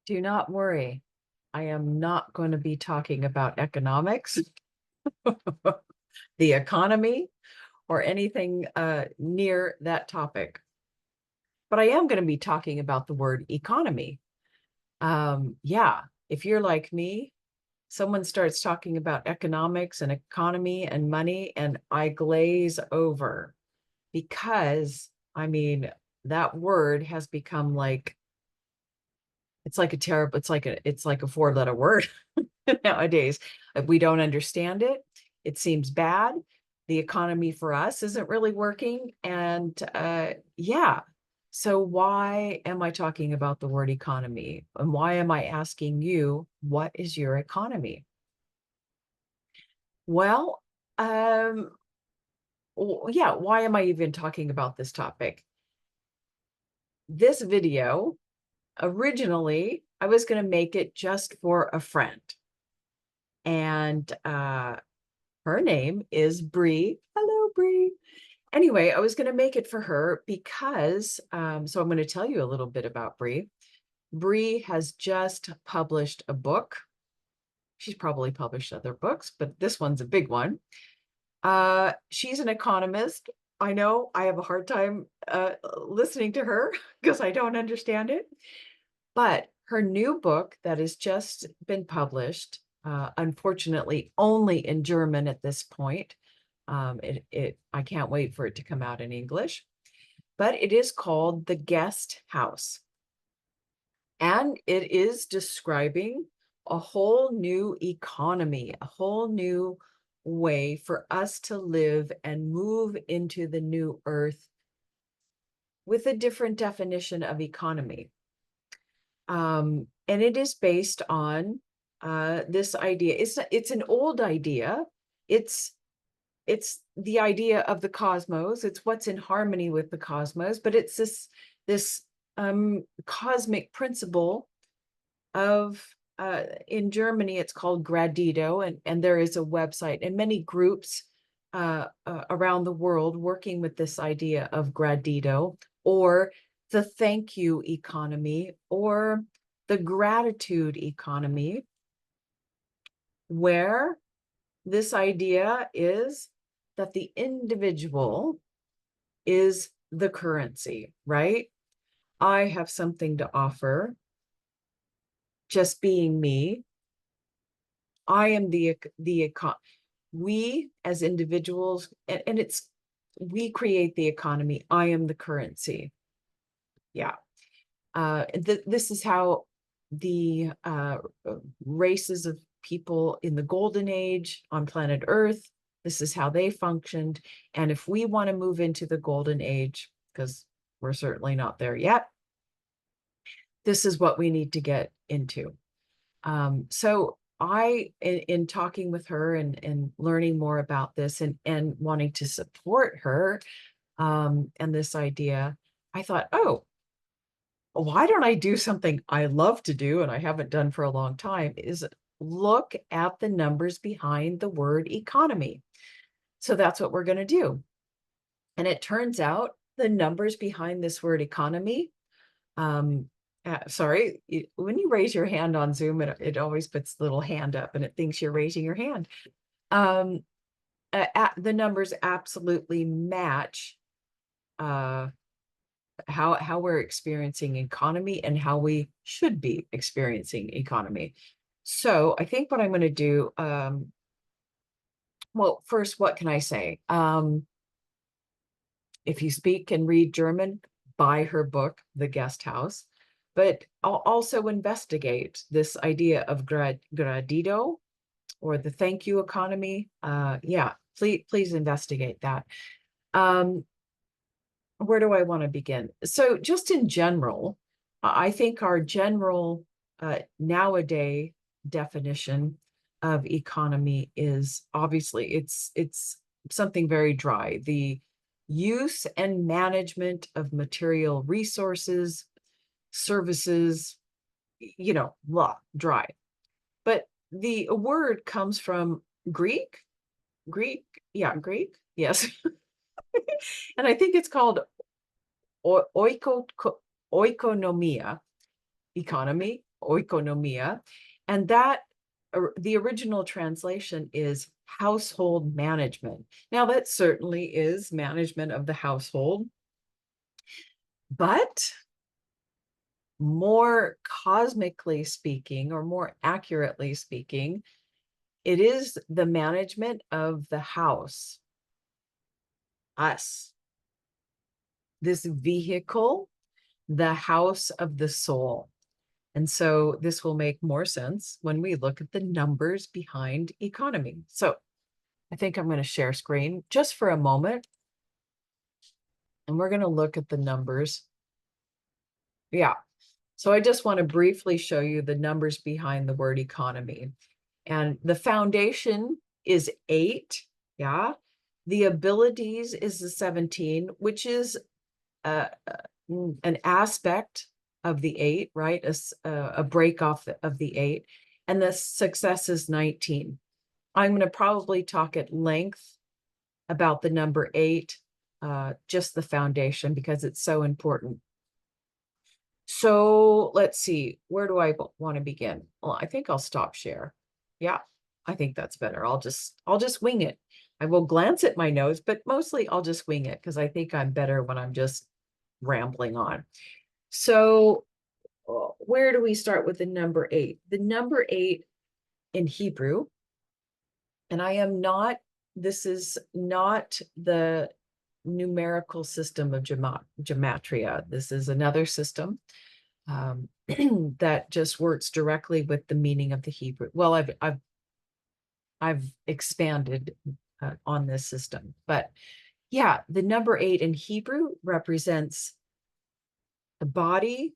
Do not worry. I am not going to be talking about economics, the economy, or anything near that topic. But I am going to be talking about the word economy. Yeah, if you're like me, someone starts talking about economics and economy and money, and I glaze over because, I mean, that word has become like it's like a terrible, it's like a four-letter word nowadays. We don't understand it. It seems bad. The economy for us isn't really working. And yeah. So why am I talking about the word economy? And why am I asking you, what is your economy? Well, um, yeah, why am I even talking about this topic? This video, originally, I was going to make it just for a friend. And her name is Bree. Hello, Bree. Anyway, I was going to make it for her because, so I'm going to tell you a little bit about Bree. Bree has just published a book. She's probably published other books, but this one's a big one. She's an economist. I know I have a hard time listening to her because I don't understand it. But her new book that has just been published, unfortunately, only in German at this point. I can't wait for it to come out in English, but it is called The Guest House. And it is describing a whole new economy, a whole new way for us to live and move into the new earth with a different definition of economy. And it is based on this idea. It's an old idea. It's it's the idea of the cosmos. It's what's in harmony with the cosmos, but it's this cosmic principle of in Germany it's called Gradido, and there is a website and many groups around the world working with this idea of Gradido, or the thank you economy, or the gratitude economy, where this idea is that the individual is the currency, right? I have something to offer. Just being me, I am we as individuals, and it's we create the economy. I am the currency. Yeah. This is how the races of people in the golden age on planet Earth, this is how they functioned. And if we want to move into the golden age, because we're certainly not there yet, this is what we need to get into. So in talking with her and learning more about this and wanting to support her and this idea, I thought, oh, why don't I do something I love to do and I haven't done for a long time, is look at the numbers behind the word economy. So that's what we're going to do. And it turns out the numbers behind this word economy, sorry, when you raise your hand on Zoom, it always puts the little hand up and it thinks you're raising your hand. The numbers absolutely match how we're experiencing economy and how we should be experiencing economy. So I think what I'm going to do, well, first, what can I say? If you speak and read German, buy her book, The Guest House, but I'll also investigate this idea of gradido, or the thank you economy. Yeah, please investigate that. Where do I want to begin? So just in general, I think our general nowadays definition of economy is obviously it's something very dry. The use and management of material resources, services, dry. But the word comes from Greek, Greek, yes. And I think it's called oikonomia, economy. oikonomia, and that the original translation is household management. Now, that certainly is management of the household, but more cosmically speaking, or more accurately speaking, it is the management of the house, us, this vehicle, the house of the soul. And so this will make more sense when we look at the numbers behind economy. So I think I'm going to share screen just for a moment. And we're going to look at the numbers. Yeah. So I just want to briefly show you the numbers behind the word economy. And the foundation is 8. Yeah. The abilities is the 17, which is an aspect of the 8, right? A break off of the 8. And the success is 19. I'm going to probably talk at length about the number 8, just the foundation, because it's so important. So let's see, where do I want to begin? Well, I think I'll stop share. Yeah, I think that's better. I'll just wing it. I will glance at my notes, but mostly I'll just wing it because I think I'm better when I'm just rambling on. So where do we start with the number 8? The number 8 in Hebrew, and this is not the numerical system of gematria. This is another system that just works directly with the meaning of the Hebrew. Well, I've expanded on this system, but yeah, the number 8 in Hebrew represents the body,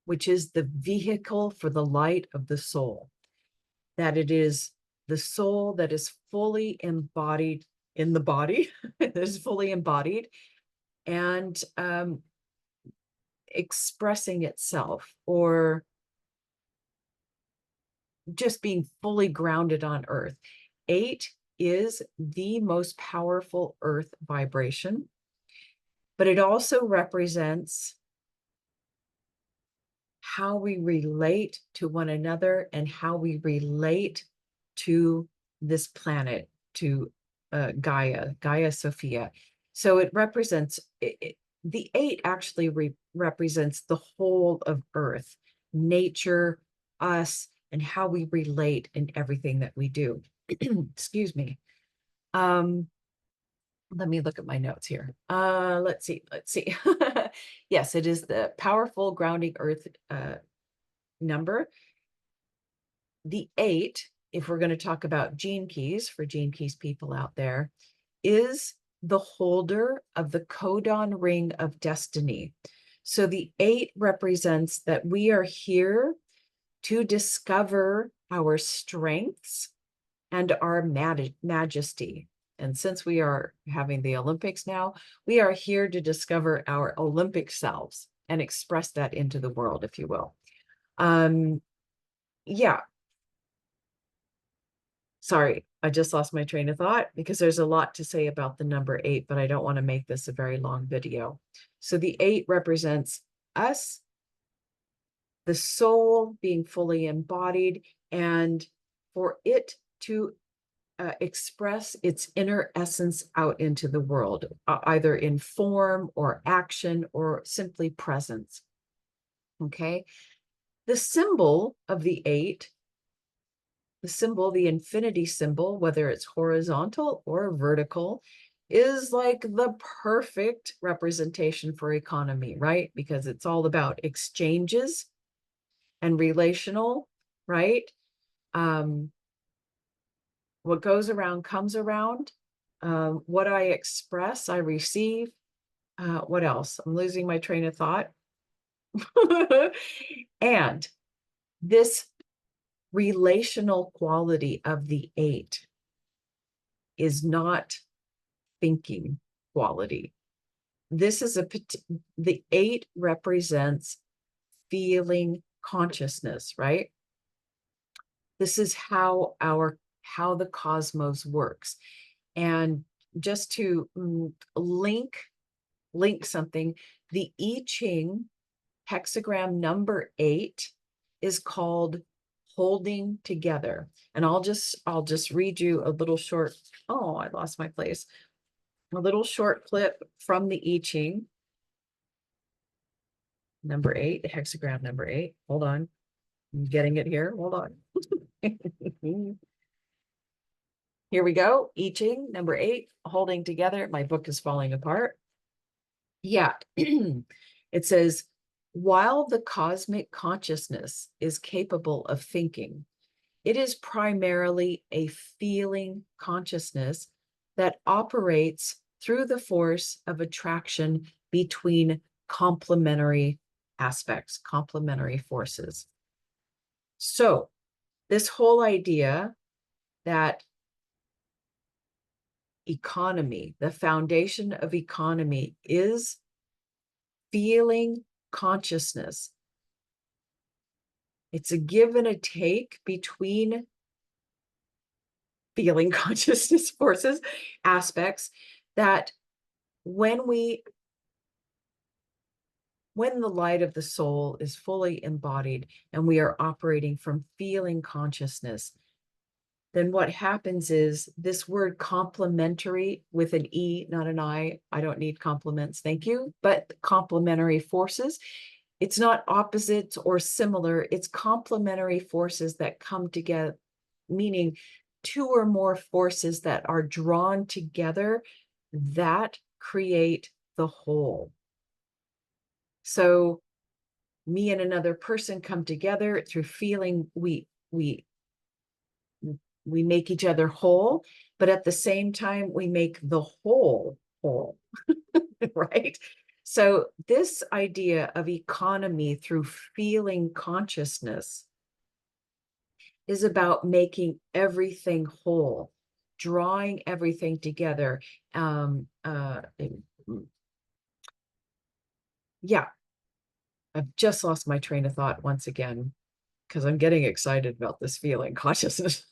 which is the vehicle for the light of the soul, that it is the soul that is fully embodied in the body, that is fully embodied and expressing itself, or just being fully grounded on earth. 8 is the most powerful earth vibration, but it also represents how we relate to one another and how we relate to this planet, to Gaia Sophia. So it represents, the 8 actually represents the whole of Earth, nature, us, and how we relate in everything that we do. Excuse me. Let me look at my notes here. Let's see. Yes, it is the powerful grounding earth number. The 8, if we're going to talk about gene keys, for gene keys people out there, is the holder of the codon ring of destiny. So the 8 represents that we are here to discover our strengths and our majesty. And since we are having the Olympics now, we are here to discover our Olympic selves and express that into the world, if you will. Yeah. Sorry, I just lost my train of thought because there's a lot to say about the number 8, but I don't want to make this a very long video. So the 8 represents us, the soul being fully embodied, and for it to express its inner essence out into the world, either in form or action or simply presence. Okay. The symbol of the 8, the infinity symbol, whether it's horizontal or vertical, is like the perfect representation for economy, right? Because it's all about exchanges and relational, right? What goes around comes around. What I express, I receive. What else? I'm losing my train of thought. And this relational quality of the 8 is not thinking quality. This is the 8 represents feeling consciousness, right? This is how the cosmos works. And just to link something, the I Ching hexagram number 8 is called holding together. And I'll just read you a little short, oh, I lost my place. A little short clip from the I Ching. Number 8, the hexagram number 8. Hold on. I'm getting it here. Hold on. Here we go. I Ching number 8, holding together. My book is falling apart. Yeah. It says, while the cosmic consciousness is capable of thinking, it is primarily a feeling consciousness that operates through the force of attraction between complementary aspects, complementary forces. So this whole idea that economy, the foundation of economy, is feeling consciousness. It's a give and a take between feeling consciousness forces, aspects, that when the light of the soul is fully embodied and we are operating from feeling consciousness, then what happens is this word complementary, with an E, not an I don't need compliments, thank you, but complementary forces, it's not opposites or similar, it's complementary forces that come together, meaning two or more forces that are drawn together that create the whole. So me and another person come together through feeling, we make each other whole, but at the same time, we make the whole, right? So this idea of economy through feeling consciousness is about making everything whole, drawing everything together. Yeah, I've just lost my train of thought once again, because I'm getting excited about this feeling consciousness.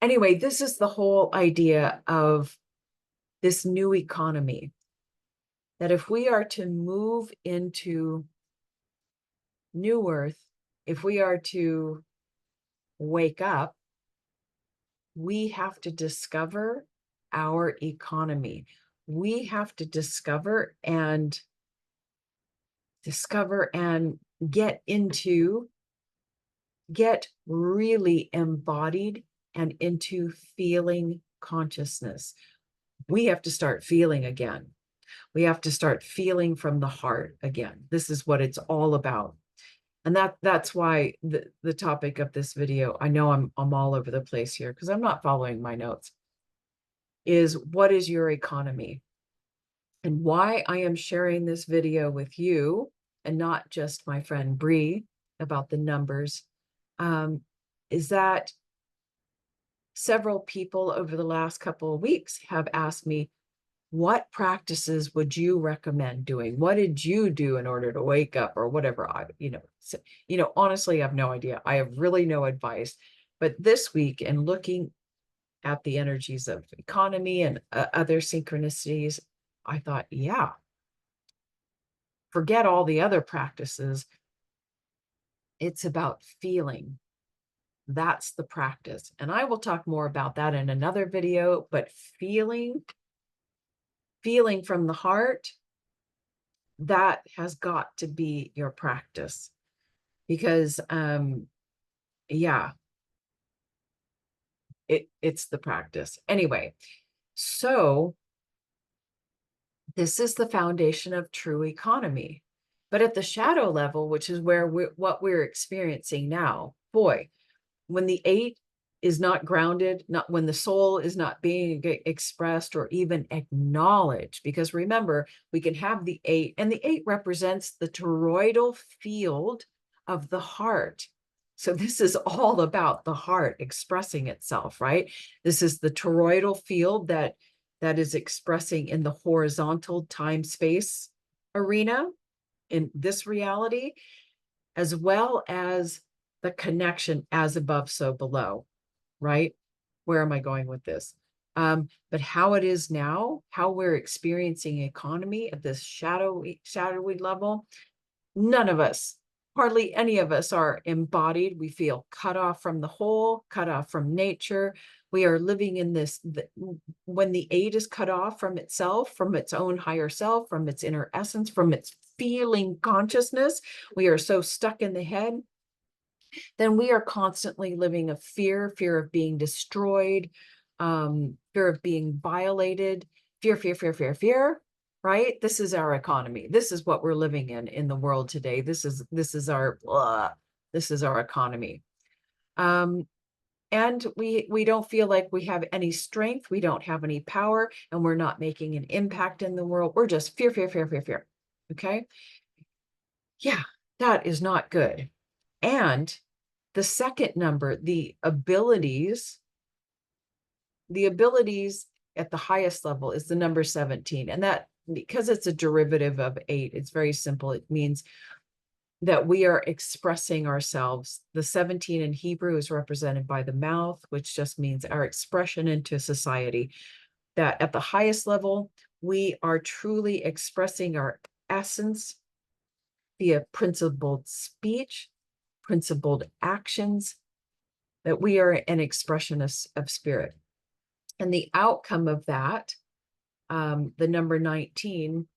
Anyway, this is the whole idea of this new economy, that if we are to move into New Earth, if we are to wake up, we have to discover our economy. We have to discover and get really embodied and into feeling consciousness. We have to start feeling again. We have to start feeling from the heart again. This is what it's all about. And that's why the topic of this video, I know I'm all over the place here because I'm not following my notes, is what is your economy? And why I am sharing this video with you and not just my friend Bree about the numbers, is that several people over the last couple of weeks have asked me, what practices would you recommend doing? What did you do in order to wake up, or whatever? Honestly, I have no idea. I have really no advice. But this week, in looking at the energies of economy and other synchronicities, I thought, yeah, forget all the other practices. It's about feeling. That's the practice. And I will talk more about that in another video, but feeling from the heart, that has got to be your practice, because yeah, it's the practice. Anyway, so this is the foundation of true economy. But at the shadow level, which is where what we're experiencing now, boy, when the 8 is not grounded, not when the soul is not being expressed or even acknowledged, because remember, we can have the 8, and the 8 represents the toroidal field of the heart. So this is all about the heart expressing itself, right? This is the toroidal field that is expressing in the horizontal time-space arena in this reality, as well as the connection as above, so below, right? Where am I going with this? But how it is now, how we're experiencing economy at this shadowy level, none of us hardly any of us are embodied. We feel cut off from the whole, cut off from nature. We are living in this, when the eight is cut off from itself, from its own higher self, from its inner essence, from its feeling consciousness, we are so stuck in the head, then we are constantly living a fear of being destroyed, fear of being violated, fear, right? This is our economy. This is what we're living in the world today. This is our economy. And we don't feel like we have any strength. We don't have any power, and we're not making an impact in the world. We're just fear. Okay. Yeah, that is not good. And the second number, the abilities at the highest level is the number 17. And that, because it's a derivative of 8, it's very simple. It means that we are expressing ourselves. The 17 in Hebrew is represented by the mouth, which just means our expression into society. That at the highest level, we are truly expressing our essence via principled speech, principled actions, that we are an expression of spirit. And the outcome of that, the number 19,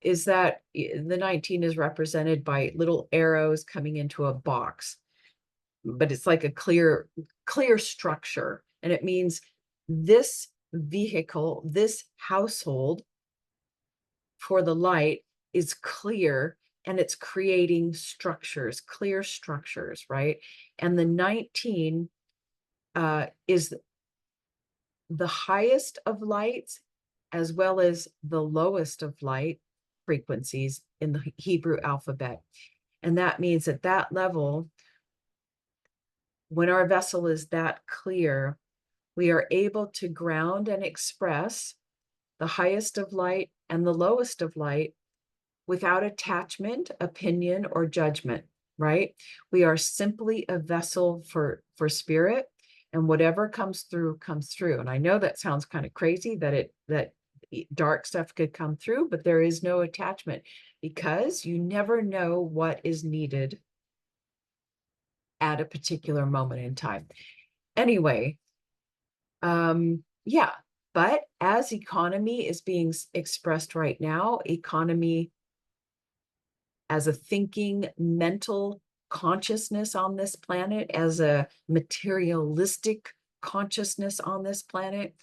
is that the 19 is represented by little arrows coming into a box, but it's like a clear structure. And it means this vehicle, this household for the light is clear, and it's creating structures, clear structures, right? And the 19 is the highest of lights as well as the lowest of light frequencies in the Hebrew alphabet. And that means at that level, when our vessel is that clear, we are able to ground and express the highest of light and the lowest of light without attachment, opinion, or judgment, right? We are simply a vessel for spirit, and whatever comes through, comes through. And I know that sounds kind of crazy that dark stuff could come through, but there is no attachment, because you never know what is needed at a particular moment in time. Anyway, yeah, but as economy is being expressed right now, economy as a thinking, mental consciousness on this planet, as a materialistic consciousness on this planet,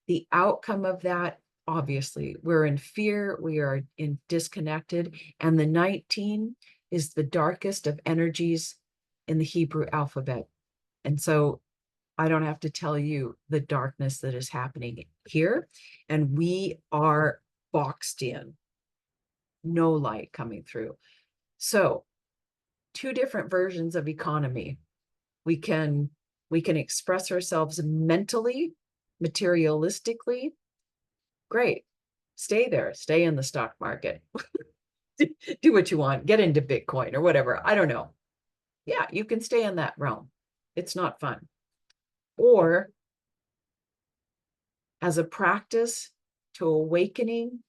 the outcome of that, obviously, we're in fear, we are in disconnected, and the 19 is the darkest of energies in the Hebrew alphabet. And so I don't have to tell you the darkness that is happening here, and we are boxed in, no light coming through. So two different versions of economy. We can express ourselves mentally, materialistically. Great. Stay there. Stay in the stock market. Do what you want. Get into Bitcoin or whatever. I don't know. Yeah, you can stay in that realm. It's not fun. Or as a practice to awakening,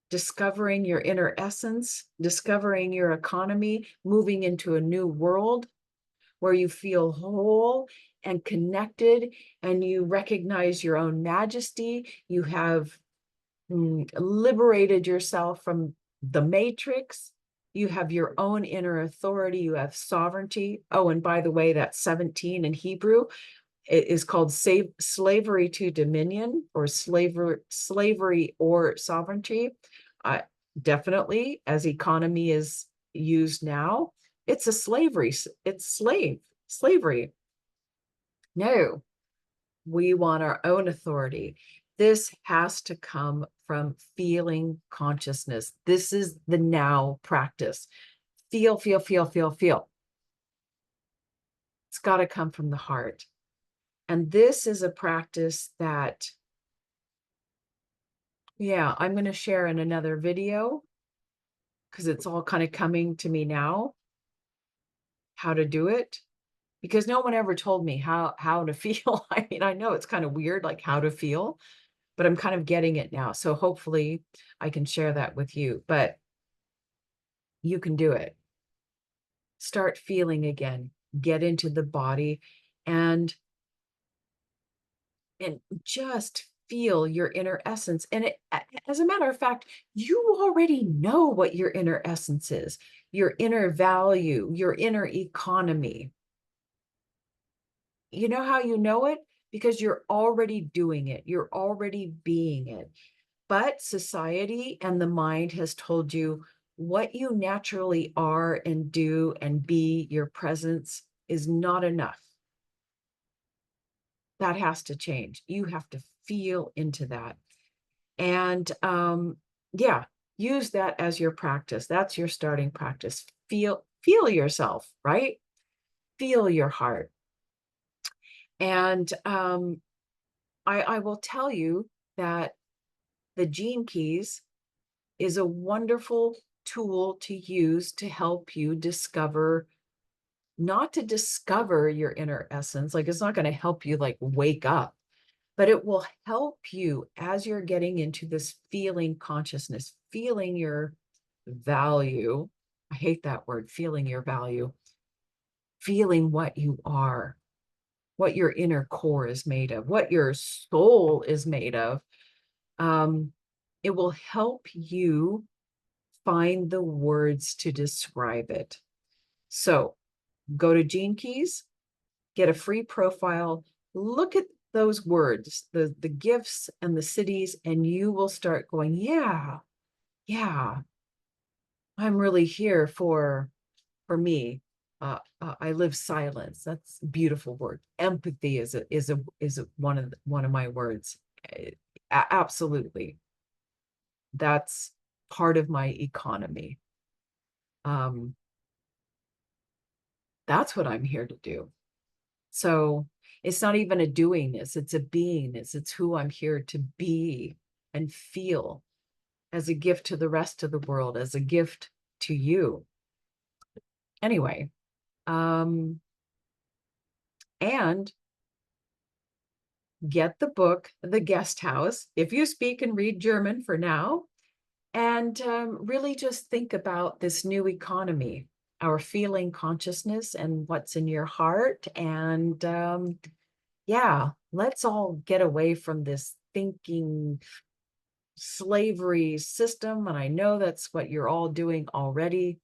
discovering your inner essence, discovering your economy, moving into a new world where you feel whole and connected, and you recognize your own majesty. You have liberated yourself from the matrix. You have your own inner authority. You have sovereignty. Oh, and by the way, that 17 in Hebrew, it is called slavery to dominion, or slavery or sovereignty. Definitely, as economy is used now, it's a slavery. It's slavery. No, we want our own authority. This has to come from feeling consciousness. This is the now practice. Feel. It's got to come from the heart. And this is a practice that, yeah, I'm going to share in another video, because it's all kind of coming to me now, how to do it, because no one ever told me how to feel. I mean, I know it's kind of weird, like how to feel, but I'm kind of getting it now. So hopefully I can share that with you, but you can do it. start feeling again, get into the body and just feel your inner essence. And as a matter of fact, you already know what your inner essence is, your inner value, your inner economy. You know how you know it? Because you're already doing it. You're already being it. But society and the mind has told you what you naturally are and do and be, your presence is not enough. That has to change. You have to feel into that. And yeah, use that as your practice. That's your starting practice. Feel yourself, right? Feel your heart. And I will tell you that the Gene Keys is a wonderful tool to use to help you discover, not to discover your inner essence. Like, it's not going to help you like wake up, but it will help you as you're getting into this feeling consciousness, feeling your value. I hate that word, feeling your value, feeling what you are, what your inner core is made of, what your soul is made of. It will help you find the words to describe it. So go to Gene Keys, get a free profile, look at those words, the gifts and the cities, and you will start going, yeah, I'm really here for me. I live silence. That's a beautiful word. Empathy is one of my words. Absolutely. That's part of my economy. That's what I'm here to do. So it's not even a doingness, it's a beingness. It's who I'm here to be and feel as a gift to the rest of the world, as a gift to you. Anyway, and get the book, The Guest House, if you speak and read German for now, and really just think about this new economy, our feeling consciousness and what's in your heart. And yeah, let's all get away from this thinking slavery system. And I know that's what you're all doing already,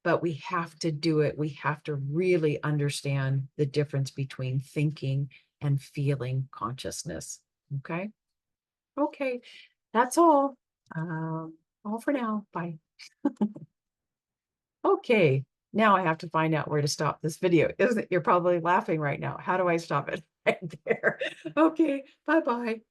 but we have to do it. We have to really understand the difference between thinking and feeling consciousness. Okay. Okay. That's all. All for now. Bye. Okay. Now I have to find out where to stop this video. Isn't it? You're probably laughing right now. How do I stop it? Right there. Okay. Bye-bye.